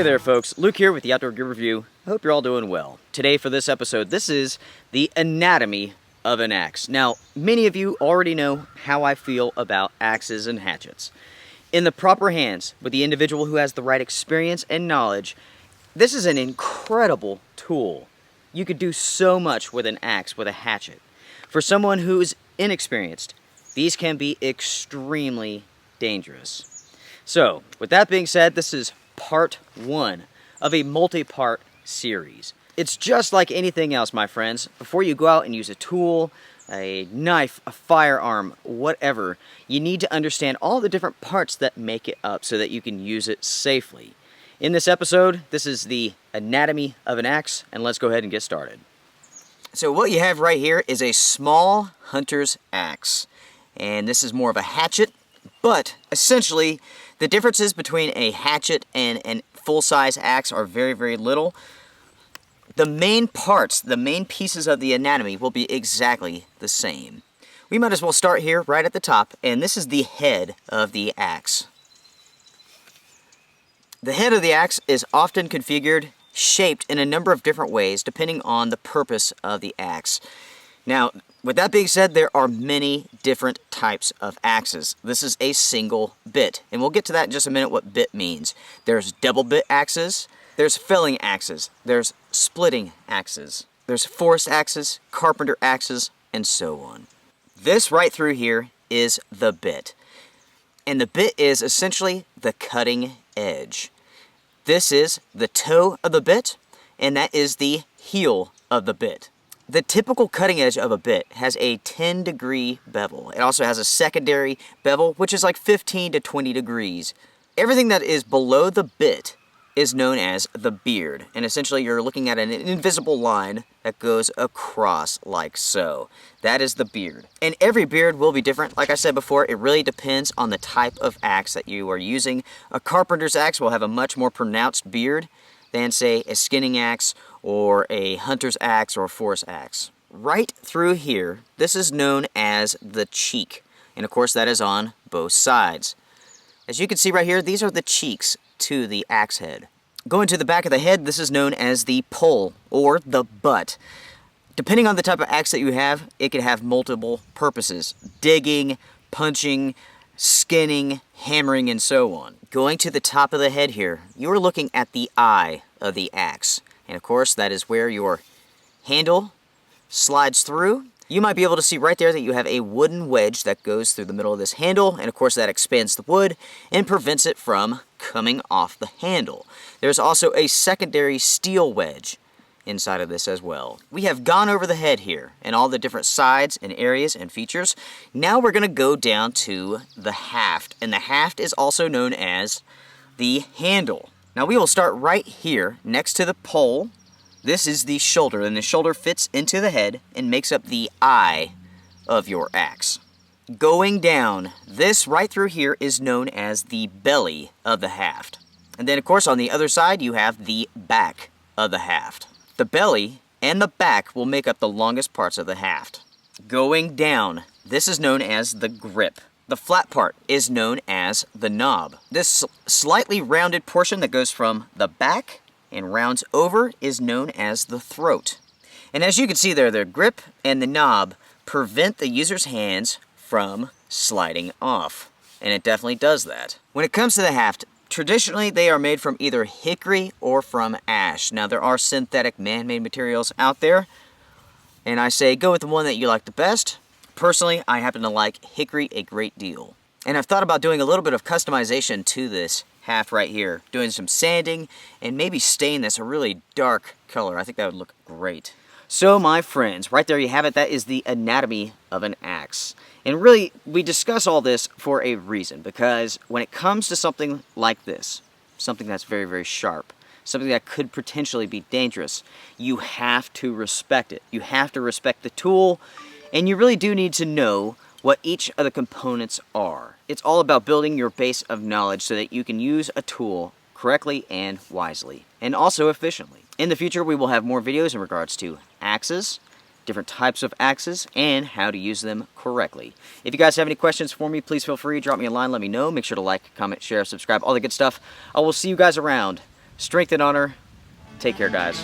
Hey there folks, Luke here with the Outdoor Gear Review. I hope you're all doing well. Today for this episode, this is the anatomy of an axe. Now, many of you already know how I feel about axes and hatchets. In the proper hands, with the individual who has the right experience and knowledge, this is an incredible tool. You could do so much with an axe, with a hatchet. For someone who's inexperienced, these can be extremely dangerous. So, with that being said, this is part one of a multi-part series. It's just like anything else, my friends. Before you go out and use a tool, a knife, a firearm, whatever, you need to understand all the different parts that make it up so that you can use it safely. In this episode, this is the anatomy of an axe, and let's go ahead and get started. So what you have right here is a small hunter's axe, and this is more of a hatchet, but essentially the differences between a hatchet and a full-size axe are very, very little. The main parts, the main pieces of the anatomy will be exactly the same. We might as well start here right at the top, and this is the head of the axe. The head of the axe is often configured, shaped in a number of different ways depending on the purpose of the axe. Now, with that being said, there are many different types of axes. This is a single bit, and we'll get to that in just a minute what bit means. There's double bit axes, there's felling axes, there's splitting axes, there's forest axes, carpenter axes, and so on. This right through here is the bit. And the bit is essentially the cutting edge. This is the toe of the bit, and that is the heel of the bit. The typical cutting edge of a bit has a 10-degree bevel. It also has a secondary bevel, which is like 15 to 20 degrees. Everything that is below the bit is known as the beard, and essentially you're looking at an invisible line that goes across like so. That is the beard. And every beard will be different. Like I said before, it really depends on the type of axe that you are using. A carpenter's axe will have a much more pronounced beard than, say, a skinning axe or a hunter's axe or a forest axe. Right through here, this is known as the cheek, and of course that is on both sides. As you can see right here, these are the cheeks to the axe head. Going to the back of the head, this is known as the pole or the butt. Depending on the type of axe that you have, it can have multiple purposes: digging, punching, skinning, hammering, and so on. Going to the top of the head here, you are looking at the eye of the axe. And of course, that is where your handle slides through. You might be able to see right there that you have a wooden wedge that goes through the middle of this handle, and of course that expands the wood and prevents it from coming off the handle. There's also a secondary steel wedge inside of this as well. We have gone over the head here and all the different sides and areas and features. Now we're going to go down to the haft, and the haft is also known as the handle. Now we will start right here next to the pole. This is the shoulder, and the shoulder fits into the head and makes up the eye of your axe. Going down, this right through here is known as the belly of the haft. And then of course on the other side you have the back of the haft. The belly and the back will make up the longest parts of the haft. Going down, this is known as the grip. The flat part is known as the knob. This slightly rounded portion that goes from the back and rounds over is known as the throat. And as you can see there, the grip and the knob prevent the user's hands from sliding off. And it definitely does that. When it comes to the haft, traditionally they are made from either hickory or from ash. Now there are synthetic man-made materials out there, and I say go with the one that you like the best. Personally, I happen to like hickory a great deal. And I've thought about doing a little bit of customization to this haft right here. Doing some sanding and maybe staining this a really dark color. I think that would look great. So my friends, right there you have it. That is the anatomy of an axe. And really, we discuss all this for a reason. Because when it comes to something like this, something that's very, very sharp, something that could potentially be dangerous, you have to respect it. You have to respect the tool. And you really do need to know what each of the components are. It's all about building your base of knowledge so that you can use a tool correctly and wisely, and also efficiently. In the future, we will have more videos in regards to axes, different types of axes, and how to use them correctly. If you guys have any questions for me, please feel free, drop me a line, let me know. Make sure to like, comment, share, subscribe, all the good stuff. I will see you guys around. Strength and honor. Take care, guys.